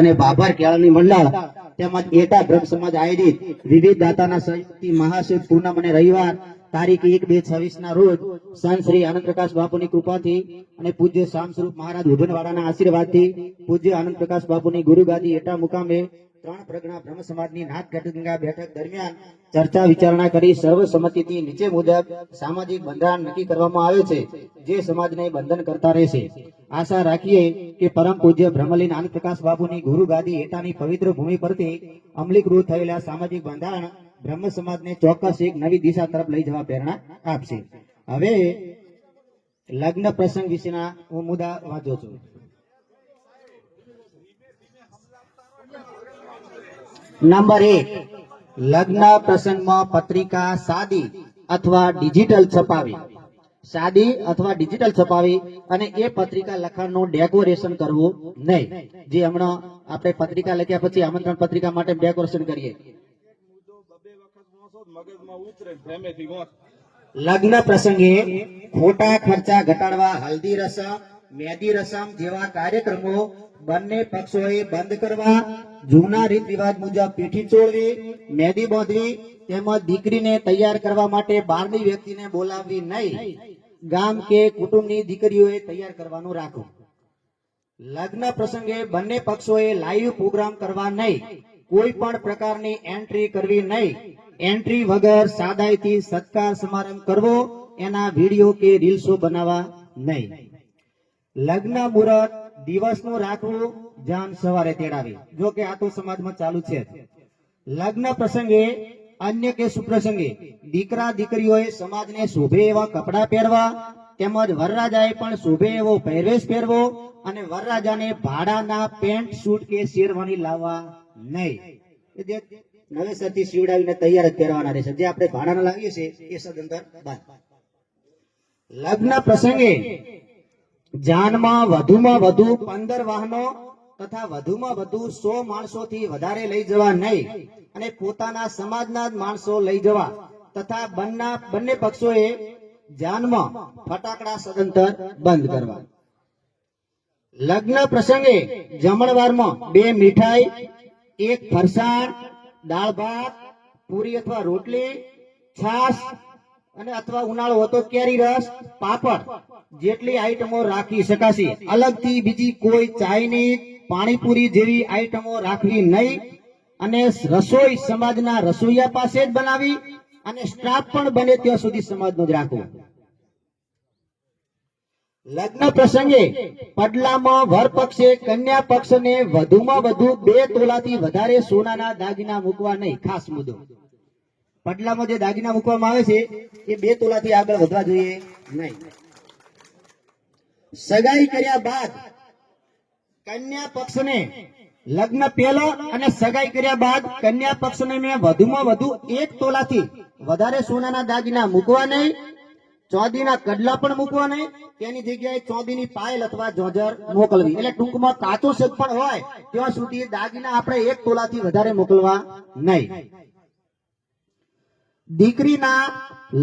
અને બાબર કેળવણી મંડળ તેમજ એટા બ્રહ્મ સમાજ આયોજિત વિવિધ દાતાના સહયોગથી મહાશિવ પૂનમ અને રવિવાર તારીખ 1-2-26 ના રોજ સંત શ્રી આનંદ પ્રકાશ બાપુની કૃપાથી અને પૂજ્ય શામ સ્વરૂપ મહારાજ ઉધનવાડાના આશીર્વાદથી પૂજ્ય આનંદ પ્રકાશ બાપુની ગુરુગાદી એટા મુકામે 3 પ્રગણા બ્રહ્મ સમાજની નાથ ગંગા બેઠક દરમિયાન ચર્ચા વિચારણા કરી સર્વસંમતિથી નીચે મુજબ સામાજિક બંધારણ નક્કી કરવામાં આવે છે, જે સમાજને બંધન કરતા રહેશે. આશા રાખીએ કે પરમ પૂજ્ય બ્રહ્મલીન આનંદ પ્રકાશ બાપુની ગુરુગાદી એટાની પવિત્ર ભૂમિ પરથી અમલીકૃત થયેલા સામાજિક બંધારણ બ્રહ્મ સમાજને ચોક્કસ એક નવી દિશા તરફ લઈ જવા પ્રેરણા આપશે. હવે લગ્ન પ્રસંગ વિશેના હું મુદ્દા વાંચું છું. નંબર 1, લગ્ન પ્રસંગમાં પત્રિકા સાદી અથવા ડિજિટલ છપાવી, સાદી અથવા ડિજિટલ છપાવી અને એ પત્રિકા લખાણનું ડેકોરેશન કરવું નહીં. જે હમણાં આપણે પત્રિકા લખ્યા પછી આમંત્રણ પત્રિકા માટે ડેકોરેશન કરીએ. લગ્ન પ્રસંગે ખોટા ખર્ચા ઘટાડવા હલ્દી રસમ, મહેંદી રસમ જેવા કાર્યક્રમો બંને પક્ષોએ બંધ કરવા. જૂના રીત રિવાજ મુજબ પીઠી ચોળવી, મહેંદી બાંધવી તેમજ દીકરીને તૈયાર કરવા માટે બહારની વ્યક્તિને બોલાવવી નહીં. ગામ કે કુટુંબની દીકરીઓએ તૈયાર કરવાનું રાખવું. લગ્ન પ્રસંગે બંને પક્ષોએ લાઈવ પ્રોગ્રામ કરવા નહીં. કોઈ પણ પ્રકારની એન્ટ્રી કરવી નહીં. એન્ટ્રી વગર સાદાઈથી સત્કાર સમારંભ કરવો, એના વિડીયો કે રીલ્સો બનાવવા નહીં. લગ્ન મુહૂર્ત દિવસનું રાખવું, જાન સવારે તેડાવી. જો કે આ તો સમાજમાં ચાલુ છે. લગ્ન પ્રસંગે અન્ય કે સુપ્રસંગે દીકરા દીકરીઓએ સમાજને શોભે એવા કપડાં પહેરવા તેમજ વરરાજાએ પણ શોભે એવો પહેરવેશ પહેરવો અને વરરાજાને ભાડાના પેન્ટ શૂટ કે શેરવાની લાવવા નહીં. જે નવેસરથી સીવડાવીને તૈયાર જ પહેરવાના રહેશે. જે આપણે ભાડાના લાવીએ છીએ એ સદંતર બંધ. લગ્ન પ્રસંગે જાનમાં વધુમાં વધુ 15 વાહનો તથા વધુમાં વધુ 100 માણસોથી વધારે લઈ જવા નહીં અને પોતાના સમાજના જ માણસો લઈ જવા તથા બંને પક્ષોએ જાનમાં ફટાકડા સદંતર બંધ કરવા. લગ્ન પ્રસંગે જમણવારમાં 2 મીઠાઈ, 1 ફરસાણ, દાળ ભાત, પૂરી અથવા રોટલી, છાશ અને અથવા ઉનાળો હતો કેરી રસ, પાપડ જેટલી આઈટમો રાખી શકાશે. અલગથી બીજી કોઈ ચાઇનીઝ, પાણીપુરી જેવી આઈટમો રાખવી નહીં અને રસોઈ સમાજના રસોઈયા પાસે જ બનાવી અને સ્ટાફ પણ બને ત્યાં સુધી સમાજનો જ રાખવો. લગ્ન પ્રસંગે પડલામાં વર પક્ષે કન્યા પક્ષને વધુમાં વધુ 2 તોલાથી વધારે સોનાના દાગીના મૂકવા નહીં. ખાસ મુદ્દો, પડલામાં જે દાગીના મૂકવામાં આવે છે એ 2 તોલાથી આગળ વધવા જોઈએ નહીં. સગાઈ કર્યા બાદ કન્યા પક્ષને લગ્ન પહેલા અને સગાઈ કર્યા બાદ કન્યા પક્ષને મેં વધુમાં વધુ 1 તોલાથી વધારે સોનાના દાગીના મૂકવા નહીં. ચોદીના કડલા પણ મૂકવા નહીં. તેની જગ્યાએ ચોદીની પાયલ અથવા જોજર મોકલવી. એટલે ટૂંકમાં કાચો શેક પણ હોય ત્યાં સુધી દાગીના આપણે 1 તોલાથી વધારે મોકલવા નહીં. દીકરીના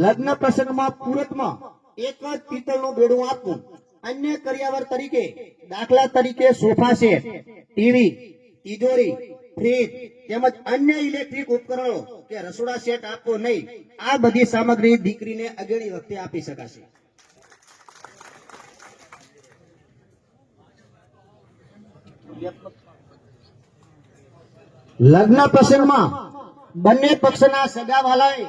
લગ્ન પ્રસંગમાં પુરતમાં 1 જ પિત્તળનું બેડું આપવું. અન્ય કરિયાવર તરીકે દાખલા તરીકે સોફા સેટ, ટીવી, તિજોરી, ફ્રીજ તેમજ અન્ય ઇલેક્ટ્રિક ઉપકરણો કે રસોડા સેટ આપવો નહીં. આ બધી સામગ્રી દીકરીને અગેણી વખતે આપી શકાશે. લગ્ન પ્રસંગમાં બંને પક્ષના સગાવાલાએ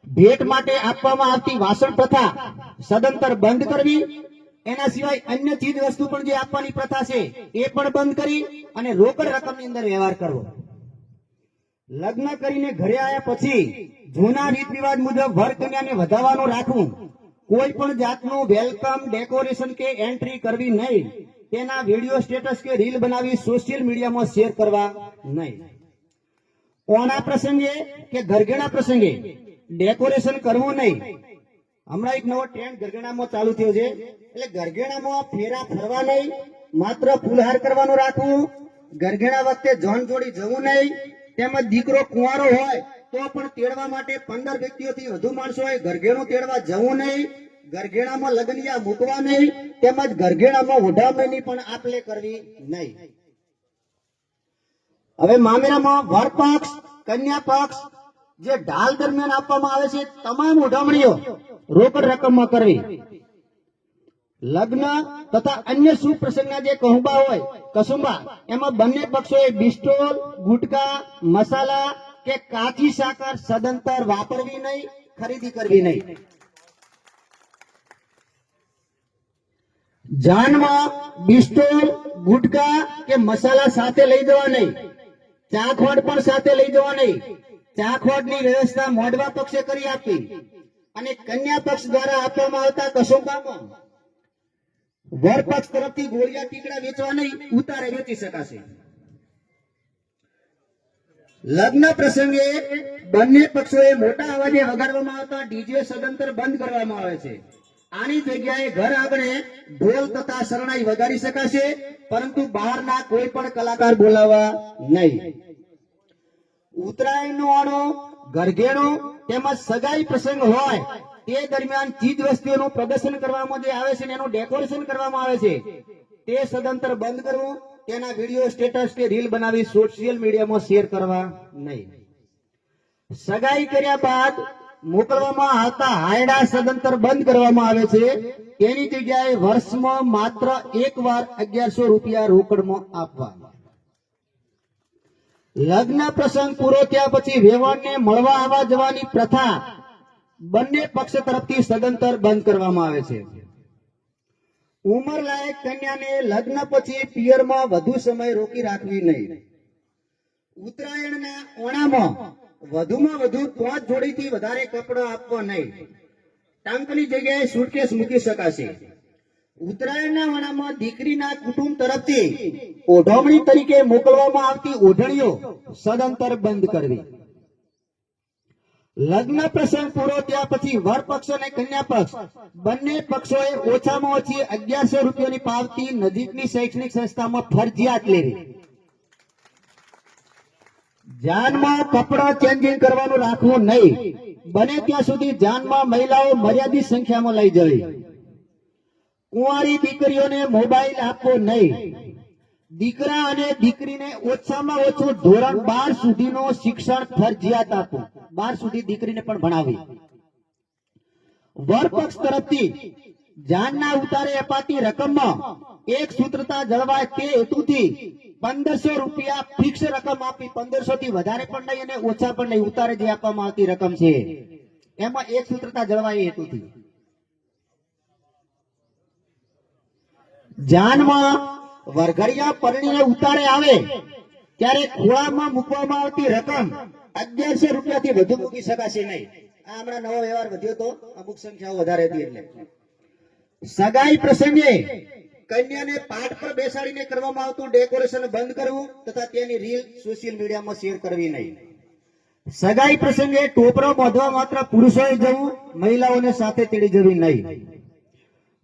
ભેટ માટે આપવામાં આવતી વાસણ પ્રથા સદંતર બંધ કરવી. એના સિવાય અન્ય ચીજ વસ્તુ પણ જે આપવાની પ્રથા છે એ પણ બંધ કરી અને રોકડ રકમની અંદર વ્યવહાર કરવો. લગ્ન કરીને ઘરે આવ્યા પછી જૂના રીત રિવાજ મુજબ વર કન્યાને વધાવવાનું રાખવું. કોઈ પણ જાતનું વેલકમ, ડેકોરેશન કે એન્ટ્રી કરવી નહીં. તેના વિડીયો, સ્ટેટસ કે રીલ બનાવી સોશિયલ મીડિયામાં શેર કરવા નહીં. ઓના પ્રસંગે કે ઘરઘેડા પ્રસંગે ડેકોરેશન કરવું નહીં. હમણાં એક નવો ટ્રેન્ડ ગરગેણામાં ચાલુ થયો છે. એટલે ગરગેણામાં ફેરા ફરવા નહીં, માત્ર ફૂલહાર કરવાનું રાખવું. ગરગેણા વખતે જોન જોડી જવું નહીં. તેમજ દીકરો કુંવારો હોય તો પણ તેડવા માટે 15 વ્યક્તિઓથી વધુ માણસો હોય ગરગેણું તેડવા જવું નહીં. ગરગેણામાં લગનિયા મૂકવા નહીં તેમજ ગરગેણામાં ઓઢામણીની પણ આપલે કરવી નહીં. હવે મામેરામાં વર પક્ષ કન્યા પક્ષ જે ઢાલ દરમિયાન આપવામાં આવે છે તમામ ઉઠામણીઓ રોકડ રકમમાં કરવી. લગ્ન તથા અન્ય શુભ પ્રસંગના જે કહુંબા હોય કસુંબા એમાં બંને પક્ષોએ બિસ્ટોલ ગુટકા મસાલા કે કાચી સાકર સદંતર વાપરવી નહીં, ખરીદી કરવી નહીં. જાનમાં બિસ્ટોલ ગુટકા કે મસાલા સાથે લઈ જવા નહીં. ચાખવડ પણ સાથે લઈ જવા નહીં. ચાખવડની વ્યવસ્થા મોડવા પક્ષે કરી આપી અને કન્યા પક્ષ દ્વારા આપવામાં આવતા કસુંબામાં વર પક્ષ તરફથી ગોળિયા ટીકડા વેચવા નહીં, ઉતારે વેચી શકાશે. લગ્ન પ્રસંગે બંને પક્ષોએ મોટા અવાજે વગાડવામાં આવતા ડીજે સદંતર બંધ કરવામાં આવે છે. આની જગ્યાએ ઘર આંગણે ઢોલ તથા શરણાઈ વગાડી શકાશે, પરંતુ બહારના કોઈ પણ કલાકાર બોલાવવા નહીં. ઉત્તરાયણનો આણો ઘરઘેણો તેમજ સગાઈ પ્રસંગ હોય તે દરમિયાન ચીજ વસ્તુઓનું પ્રદર્શન કરવામાં જે આવે છે ને એનું ડેકોરેશન કરવામાં આવે છે તે સદંતર બંધ કરવું. તેના વિડીયો સ્ટેટસ કે રીલ બનાવી સોશિયલ મીડિયામાં શેર કરવા નહીં. સગાઈ કર્યા બાદ મોકલવામાં આવતા હાયડા સદંતર બંધ કરવામાં આવે છે. તેની જગ્યાએ વર્ષમાં માત્ર એક વાર 1100 રૂપિયા રોકડમાં આપવા. લગ્ન પ્રસંગ પૂરો થયા પછી વેવાણને મળવા આવવા જવાની પ્રથા બંને પક્ષ તરફથી સદંતર બંધ કરવામાં આવે છે. ઉંમર લાયક કન્યાને લગ્ન પછી પિયરમાં વધુ સમય રોકી રાખવી નહીં. ઉત્તરાયણના ઓણામાં વધુમાં વધુ 5 જોડીથી વધારે કપડાં આપવા નહીં. ટાંકની જગ્યાએ સુટકેસ મૂકી શકાશે. ઉત્તરાયણના ઓણામાં દીકરીના કુટુંબ તરફથી ઓઢવણી તરીકે મોકલવામાં આવતી ઓઢણીઓ સદંતર બંધ કરવી. લગ્ન પ્રસંગ પૂરો થયા પછી વર પક્ષ અને કન્યા પક્ષ બંને પક્ષોએ ઓછામાં ઓછી 1100 રૂપિયાની પાવતી નજીકની શૈક્ષણિક સંસ્થામાં ફરજિયાત લેવી. જાનમાં કપડાં ચેન્જિંગ કરવાનું રાખવું નહીં. બને ત્યાં સુધી જાનમાં મહિલાઓ મર્યાદિત સંખ્યામાં લઈ જવી. કુંવારી દીકરીઓને મોબાઈલ આપવો નહીં. દીકરા અને દીકરીને ઓછામાં ઓછું ધોરણ 12 સુધીનું શિક્ષણ ફરજિયાત આપવું. 12 સુધી દીકરીને પણ ભણાવી. વર પક્ષ તરફથી જાનના ઉતારે અપાતી રકમમાં એક સૂત્રતા જળવાય તે હેતુથી 1500 રૂપિયા ફિક્સ રકમ આપી. 1500 થી વધારે પણ નહીં અને ઓછા પણ નહીં. ઉતારે જે આપવામાં આવતી રકમ છે એમાં એક સૂત્રતા જળવાય એ હેતુથી. જાનમાં વરઘડિયા પરણીને ઉતારે આવે ત્યારે ખોળામાં મૂકવામાં આવતી રકમ 1100 રૂપિયાથી વધુ મૂકી શકાશે નહીં. આ હમણાં નવો વ્યવહાર વધ્યો તો અમુક સંખ્યાઓ વધારે હતી એટલે. સગાઈ પ્રસંગે કન્યાને પાઠ પર બેસાડીને કરવામાં આવતું ડેકોરેશન બંધ કરવું તથા તેની રીલ સોશિયલ મીડિયામાં શેર કરવી નહીં. સગાઈ પ્રસંગે ટોપરો બાંધવા માત્ર પુરુષોએ જવું, મહિલાઓને સાથે તેડી જવી નહીં.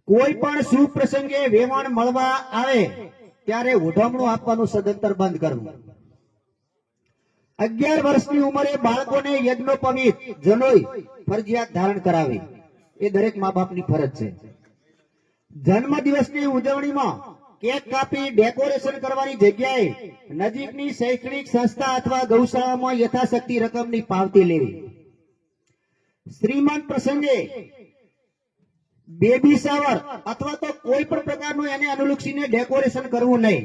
કોઈ પણ શુભ પ્રસંગે વેવાણ મળવા આવે ત્યારે ઓઢમણું આપવાનું સદંતર બંધ કરવું. 11 વર્ષની ઉંમરે બાળકોને યજ્ઞોપવિત જનોઈ ફરજિયાત ધારણ કરાવી. એ દરેક મા બાપની ફરજ છે. જન્મ દિવસની ઉજવણીમાં કેક કાપી ડેકોરેશન કરવાની જગ્યાએ નજીકની શૈક્ષણિક સંસ્થા અથવા ગૌશાળામાં યથાશક્તિ રકમની પાવતી લેવી. શ્રીમંત પ્રસંગે બેબી શાવર અથવા તો કોઈ પણ પ્રકારનું એને અનુલક્ષીને ડેકોરેશન કરવું નહીં.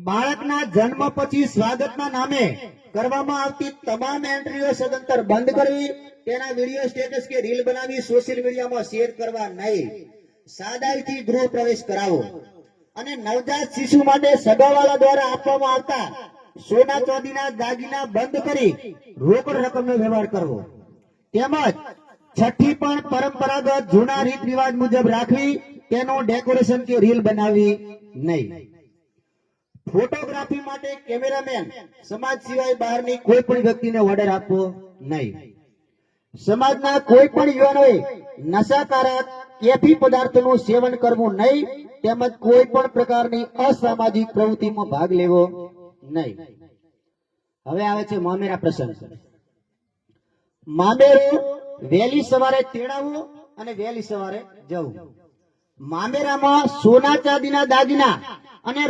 બાળકના જન્મ પછી સ્વાગતના નામે કરવામાં આવતી તમામ એન્ટ્રીઓ સદંતર બંધ કરવી. તેના વિડીયો સ્ટેટસ કે રીલ બનાવી સોશિયલ મીડિયામાં શેર કરવા નહીં. સાદાઈથી ગૃહ પ્રવેશ કરાવો. અને નવજાત શિશુ માટે સગાવાલા દ્વારા આપવામાં આવતા સોના ચાંદીના દાગીના બંધ કરી રોકડ રકમનો વ્યવહાર કરવો. તેમજ છઠ્ઠી પણ પરંપરાગત જૂના રીત રિવાજ મુજબ રાખવી. તેનું ડેકોરેશન કે રીલ બનાવવી નહીં. ફોટોગ્રાફી માટે કેમેરામેન સમાજ સિવાય બહારની કોઈ પણ વ્યક્તિને ઓર્ડર આપવો નહીં. સમાજના કોઈ પણ યુવાનોએ નશાકારક કેફી પદાર્થોનું સેવન કરવું નહીં. તેમજ કોઈ પણ પ્રકારની અસામાજિક પ્રવૃત્તિમાં ભાગ લેવો નહીં. હવે આવે છે મામેરા પ્રસંગ. મામેરું વહેલી સવારે તેડાવવું અને વહેલી સવારે જવું. મામેરામાં સોના ચાંદીના દાગીના અને